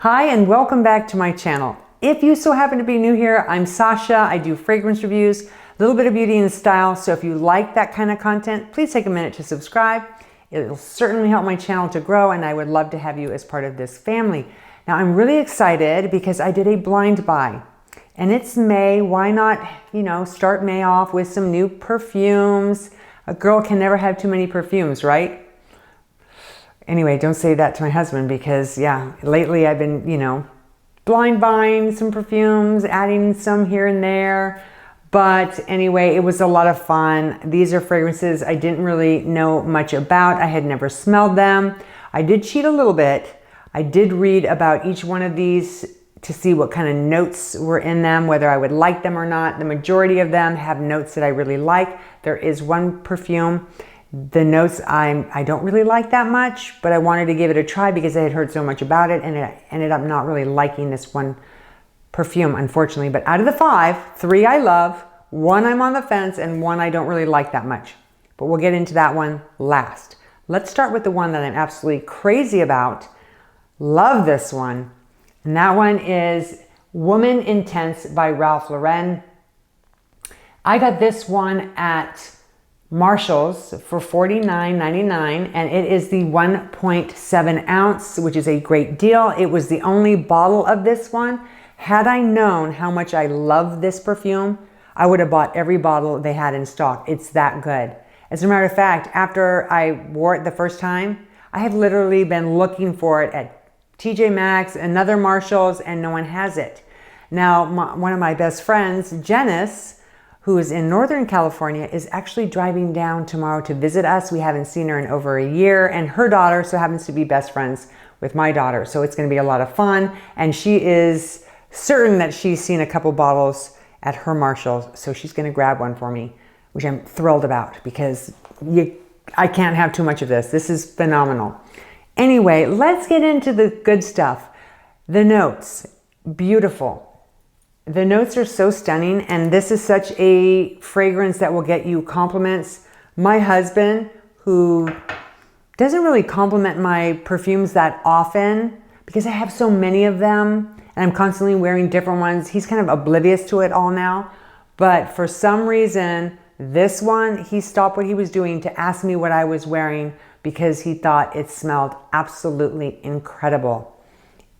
Hi and welcome back to my channel. If you so happen to be new here, I'm Sasha. I do fragrance reviews, a little bit of beauty and style. So if you like that kind of content, please take a minute to subscribe. It'll certainly help my channel to grow and I would love to have you as part of this family. Now I'm really excited because I did a blind buy and it's May. Why not, start May off with some new perfumes. A girl can never have too many perfumes, right? Anyway, don't say that to my husband because, lately I've been, blind buying some perfumes, adding some here and there. But anyway, it was a lot of fun. These are fragrances I didn't really know much about. I had never smelled them. I did cheat a little bit. I did read about each one of these to see what kind of notes were in them, whether I would like them or not. The majority of them have notes that I really like. There is one perfume. The notes I don't really like that much, but I wanted to give it a try because I had heard so much about it and I ended up not really liking this one perfume, unfortunately. But out of the 5, 3 I love, 1 I'm on the fence, and 1 I don't really like that much. But we'll get into that one last. Let's start with the one that I'm absolutely crazy about. Love this one. And that one is Woman Intense by Ralph Lauren. I got this one at Marshall's for $49.99 and it is the 1.7 ounce, which is a great deal. It was the only bottle of this one. Had I known how much I love this perfume, I would have bought every bottle they had in stock. It's that good. As a matter of fact, after I wore it the first time, I have literally been looking for it at TJ Maxx, another Marshall's, and no one has it. Now, one of my best friends, Janice, who is in Northern California, is actually driving down tomorrow to visit us. We haven't seen her in over a year, and her daughter so happens to be best friends with my daughter. So it's gonna be a lot of fun. And she is certain that she's seen a couple bottles at her Marshall's. So she's gonna grab one for me, which I'm thrilled about because I can't have too much of this. This is phenomenal. Anyway, let's get into the good stuff. The notes, beautiful. The notes are so stunning, and this is such a fragrance that will get you compliments. My husband, who doesn't really compliment my perfumes that often because I have so many of them and I'm constantly wearing different ones, he's kind of oblivious to it all now. But for some reason, this one, he stopped what he was doing to ask me what I was wearing because he thought it smelled absolutely incredible.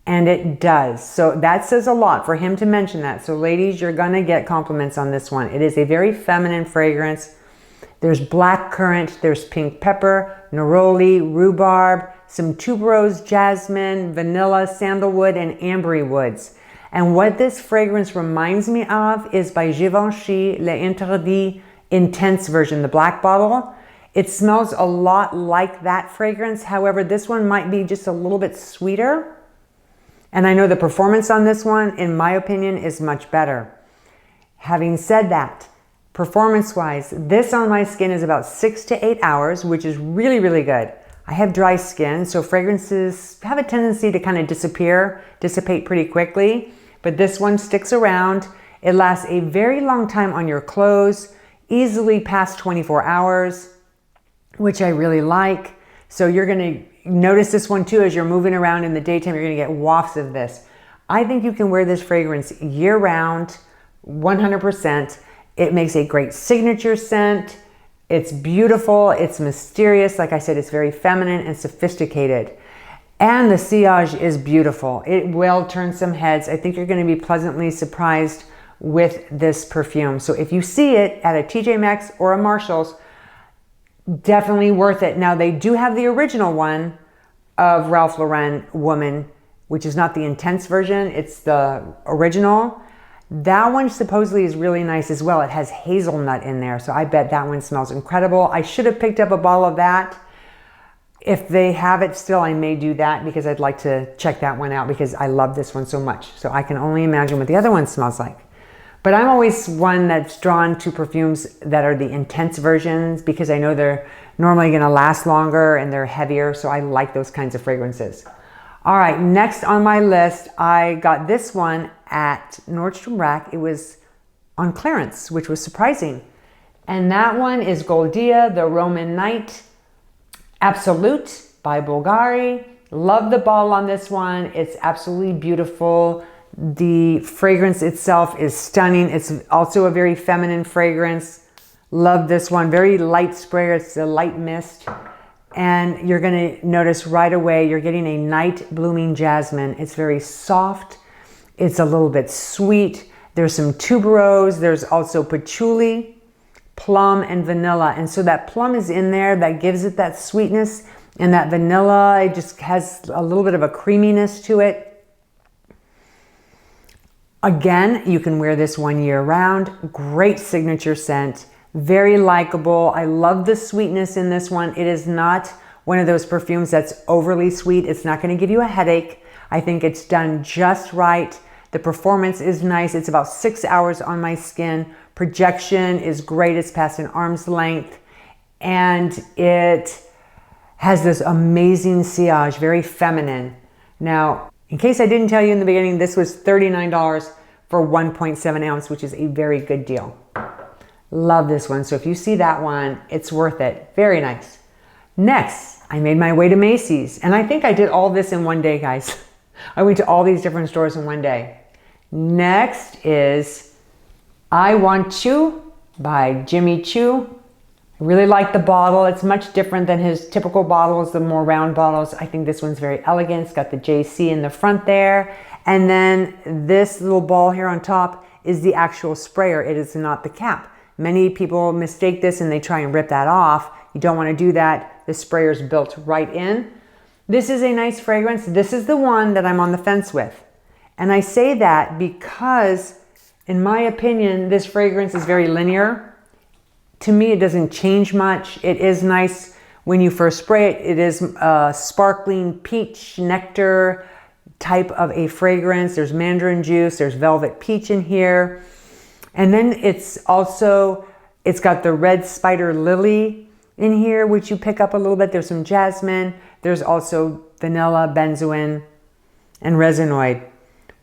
And it does. So that says a lot for him to mention that. So ladies, you're gonna get compliments on this one. It is a very feminine fragrance. There's black currant, there's pink pepper, neroli, rhubarb, some tuberose, jasmine, vanilla, sandalwood, and ambery woods. And what this fragrance reminds me of is by Givenchy L'Interdit Intense version, the black bottle. It smells a lot like that fragrance. However, this one might be just a little bit sweeter. And I know the performance on this one, in my opinion, is much better. Having said that, performance-wise, this on my skin is about 6 to 8 hours, which is really, really good. I have dry skin, so fragrances have a tendency to kind of dissipate pretty quickly, but this one sticks around. It lasts a very long time on your clothes, easily past 24 hours, which I really like. So you're gonna notice this one too as you're moving around in the daytime. You're gonna get wafts of this. I think you can wear this fragrance year round, 100%. It makes a great signature scent. It's beautiful, it's mysterious. Like I said, it's very feminine and sophisticated. And the sillage is beautiful. It will turn some heads. I think you're gonna be pleasantly surprised with this perfume. So if you see it at a TJ Maxx or a Marshall's, definitely worth it. Now they do have the original one of Ralph Lauren Woman, which is not the intense version, it's the original. That one supposedly is really nice as well. It has hazelnut in there, so I bet that one smells incredible. I should have picked up a bottle of that. If they have it still, I may do that because I'd like to check that one out because I love this one so much. So I can only imagine what the other one smells like. But I'm always one that's drawn to perfumes that are the intense versions because I know they're normally gonna last longer and they're heavier, so I like those kinds of fragrances. All right, next on my list, I got this one at Nordstrom Rack. It was on clearance, which was surprising. And that one is Goldea, the Roman Night Absolute by Bvlgari. Love the bottle on this one. It's absolutely beautiful. The fragrance itself is stunning. It's also a very feminine fragrance. Love this one. Very light sprayer. It's a light mist. And you're going to notice right away you're getting a night blooming jasmine. It's very soft. It's a little bit sweet. There's some tuberose. There's also patchouli, plum, and vanilla. And so that plum is in there. That gives it that sweetness. And that vanilla, it just has a little bit of a creaminess to it. Again, you can wear this one year round. Great signature scent. Very likable. I love the sweetness in this one. It is not one of those perfumes that's overly sweet. It's not going to give you a headache. I think it's done just right. The performance is nice. It's about 6 hours on my skin. Projection is great. It's past an arm's length. And it has this amazing sillage, very feminine. Now, in case I didn't tell you in the beginning, this was $39 for 1.7 ounce, which is a very good deal. Love this one. So if you see that one, it's worth it. Very nice. Next, I made my way to Macy's. And I think I did all this in one day, guys. I went to all these different stores in one day. Next is I Want Choo by Jimmy Choo. I really like the bottle. It's much different than his typical bottles, the more round bottles. I think this one's very elegant. It's got the JC in the front there. And then this little ball here on top is the actual sprayer. It is not the cap. Many people mistake this and they try and rip that off. You don't want to do that. The sprayer's built right in. This is a nice fragrance. This is the one that I'm on the fence with. And I say that because, in my opinion, this fragrance is very linear. To me, it doesn't change much. It is nice when you first spray it. It is a sparkling peach nectar type of a fragrance. There's mandarin juice, there's velvet peach in here. And then it's got the red spider lily in here, which you pick up a little bit. There's some jasmine. There's also vanilla, benzoin, and resinoid.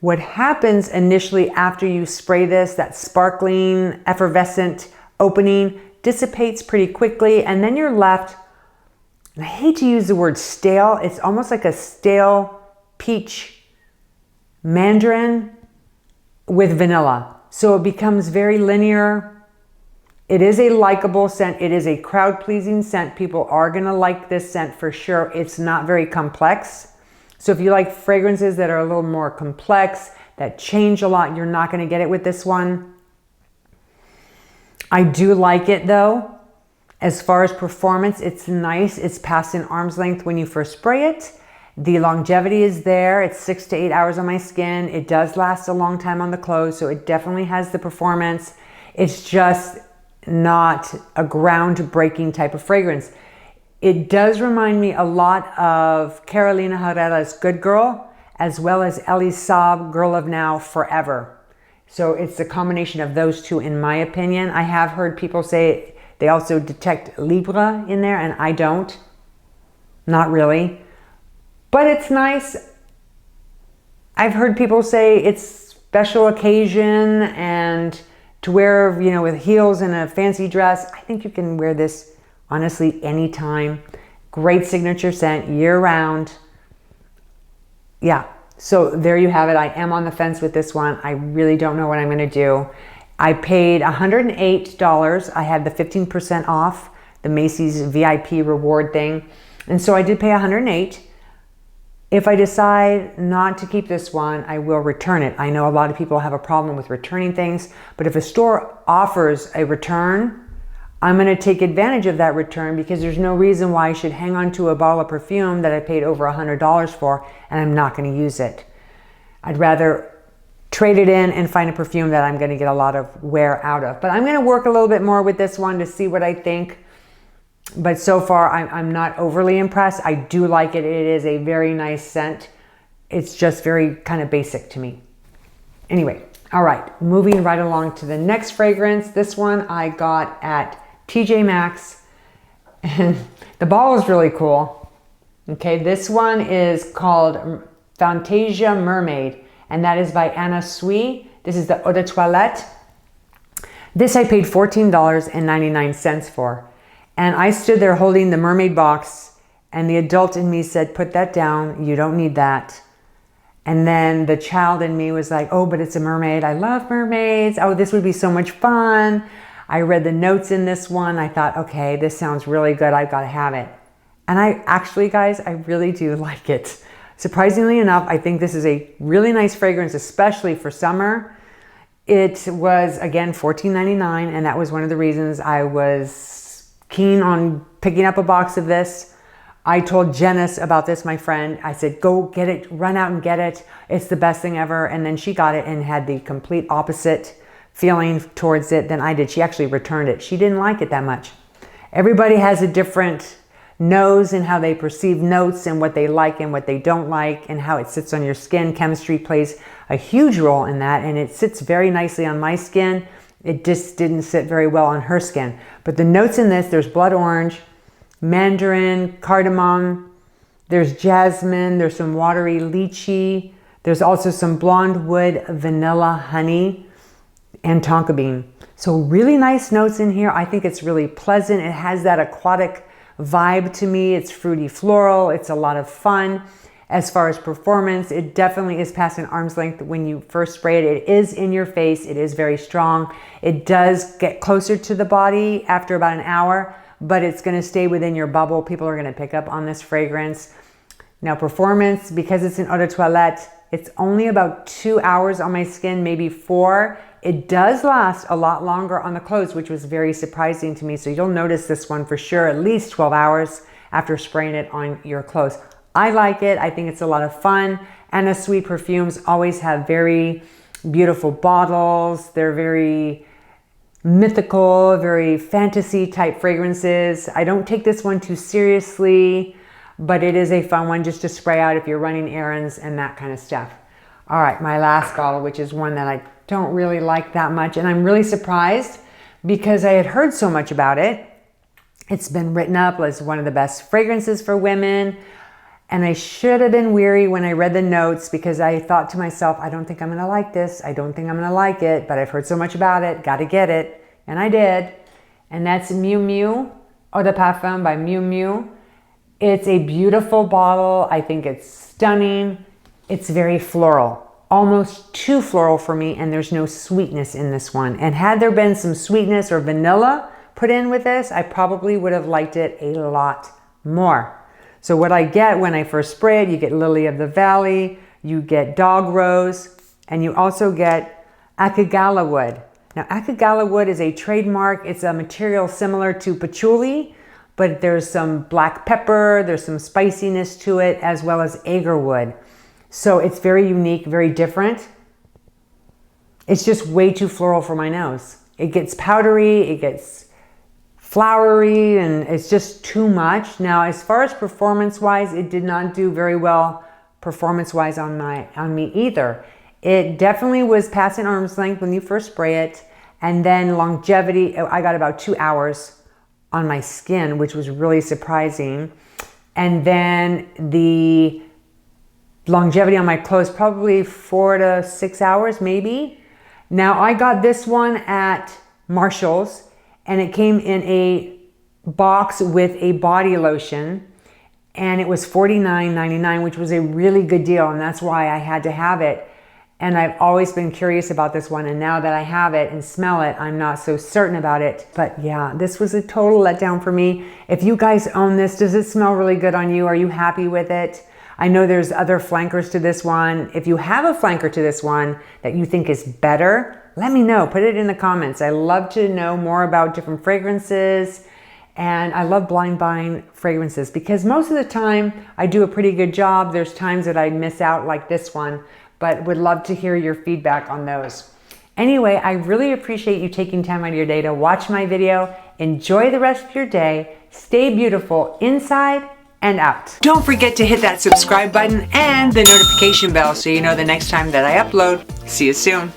What happens initially after you spray this, that sparkling, effervescent opening dissipates pretty quickly, and then you're left, and I hate to use the word stale, it's almost like a stale peach mandarin with vanilla. So it becomes very linear. It is a likable scent. It is a crowd-pleasing scent. People are gonna like this scent for sure. It's not very complex. So if you like fragrances that are a little more complex, that change a lot, you're not gonna get it with this one. I do like it though. As far as performance, it's nice. It's past an arm's length when you first spray it. The longevity is there. It's 6 to 8 hours on my skin. It does last a long time on the clothes, so it definitely has the performance. It's just not a groundbreaking type of fragrance. It does remind me a lot of Carolina Herrera's Good Girl, as well as Elie Saab, Girl of Now, Forever. So it's a combination of those two, in my opinion. I have heard people say they also detect Libre in there, and I don't. Not really. But it's nice. I've heard people say it's special occasion and to wear, you know, with heels and a fancy dress. I think you can wear this, honestly, anytime. Great signature scent, year round. Yeah. So there you have it. I am on the fence with this one. I really don't know what I'm going to do. I paid $108. I had the 15% off, the Macy's VIP reward thing. And so I did pay $108. If I decide not to keep this one, I will return it. I know a lot of people have a problem with returning things, but if a store offers a return, I'm going to take advantage of that return because there's no reason why I should hang on to a bottle of perfume that I paid over $100 for and I'm not going to use it. I'd rather trade it in and find a perfume that I'm going to get a lot of wear out of. But I'm going to work a little bit more with this one to see what I think. But so far, I'm not overly impressed. I do like it. It is a very nice scent. It's just very kind of basic to me. Anyway, all right, moving right along to the next fragrance. This one I got at TJ Maxx, and the bottle is really cool. Okay, this one is called Fantasia Mermaid, and that is by Anna Sui. This is the Eau de Toilette. This I paid $14.99 for. And I stood there holding the mermaid box And the adult in me said, put that down. You don't need that. And then the child in me was like, oh, but it's a mermaid. I love mermaids. Oh, this would be so much fun. I read the notes in this one. I thought, okay, this sounds really good. I've got to have it. And I actually, guys, I really do like it. Surprisingly enough, I think this is a really nice fragrance, especially for summer. It was, again, $14.99, and that was one of the reasons I was keen on picking up a box of this. I told Janice about this, my friend. I said, go get it, run out and get it. It's the best thing ever. And then she got it and had the complete opposite feeling towards it than I did. She actually returned it. She didn't like it that much. Everybody has a different nose and how they perceive notes and what they like and what they don't like and how it sits on your skin. Chemistry plays a huge role in that, and it sits very nicely on my skin. It just didn't sit very well on her skin. But the notes in this, there's blood orange, mandarin, cardamom, there's jasmine, there's some watery lychee, there's also some blonde wood, vanilla, honey, and tonka bean. So really nice notes in here. I think it's really pleasant. It has that aquatic vibe to me. It's fruity floral. It's a lot of fun. As far as performance, it definitely is past an arm's length when you first spray it. It is in your face. It is very strong. It does get closer to the body after about an hour, but it's going to stay within your bubble. People are going to pick up on this fragrance. Now performance, because it's an eau de toilette, it's only about 2 hours on my skin, maybe 4. It does last a lot longer on the clothes, which was very surprising to me. So you'll notice this one for sure, at least 12 hours after spraying it on your clothes. I like it. I think it's a lot of fun. Anna Sweet perfumes always have very beautiful bottles. They're very mythical, very fantasy type fragrances. I don't take this one too seriously, but it is a fun one just to spray out if you're running errands and that kind of stuff. All right, my last bottle, which is one that I don't really like that much, and I'm really surprised because I had heard so much about it. It's been written up as one of the best fragrances for women, and I should have been weary when I read the notes because I thought to myself, I don't think I'm gonna like this. I don't think I'm gonna like it, but I've heard so much about it, gotta get it, and I did. And that's Miu Miu Eau de Parfum by Miu Miu. It's a beautiful bottle. I think it's stunning. It's very floral, almost too floral for me, and there's no sweetness in this one. And had there been some sweetness or vanilla put in with this, I probably would have liked it a lot more. So what I get when I first spray it, you get Lily of the Valley, you get Dog Rose, and you also get Akagala wood. Now Akagala wood is a trademark. It's a material similar to patchouli, but there's some black pepper, there's some spiciness to it, as well as agar wood. So it's very unique, very different. It's just way too floral for my nose. It gets powdery, it gets flowery, and it's just too much. Now, as far as performance-wise, it did not do very well performance-wise on me either. It definitely was past an arm's length when you first spray it, and then longevity, I got about 2 hours on my skin, which was really surprising. And then the longevity on my clothes, probably 4 to 6 hours, maybe. Now, I got this one at Marshall's, and it came in a box with a body lotion, and it was $49.99, which was a really good deal, and that's why I had to have it. And I've always been curious about this one, and now that I have it and smell it, I'm not so certain about it. But yeah, this was a total letdown for me. If you guys own this, does it smell really good on you? Are you happy with it? I know there's other flankers to this one. If you have a flanker to this one that you think is better, let me know. Put it in the comments. I love to know more about different fragrances, and I love blind buying fragrances because most of the time I do a pretty good job. There's times that I miss out like this one, but would love to hear your feedback on those. Anyway, I really appreciate you taking time out of your day to watch my video. Enjoy the rest of your day. Stay beautiful inside and out. Don't forget to hit that subscribe button and the notification bell so you know the next time that I upload. See you soon.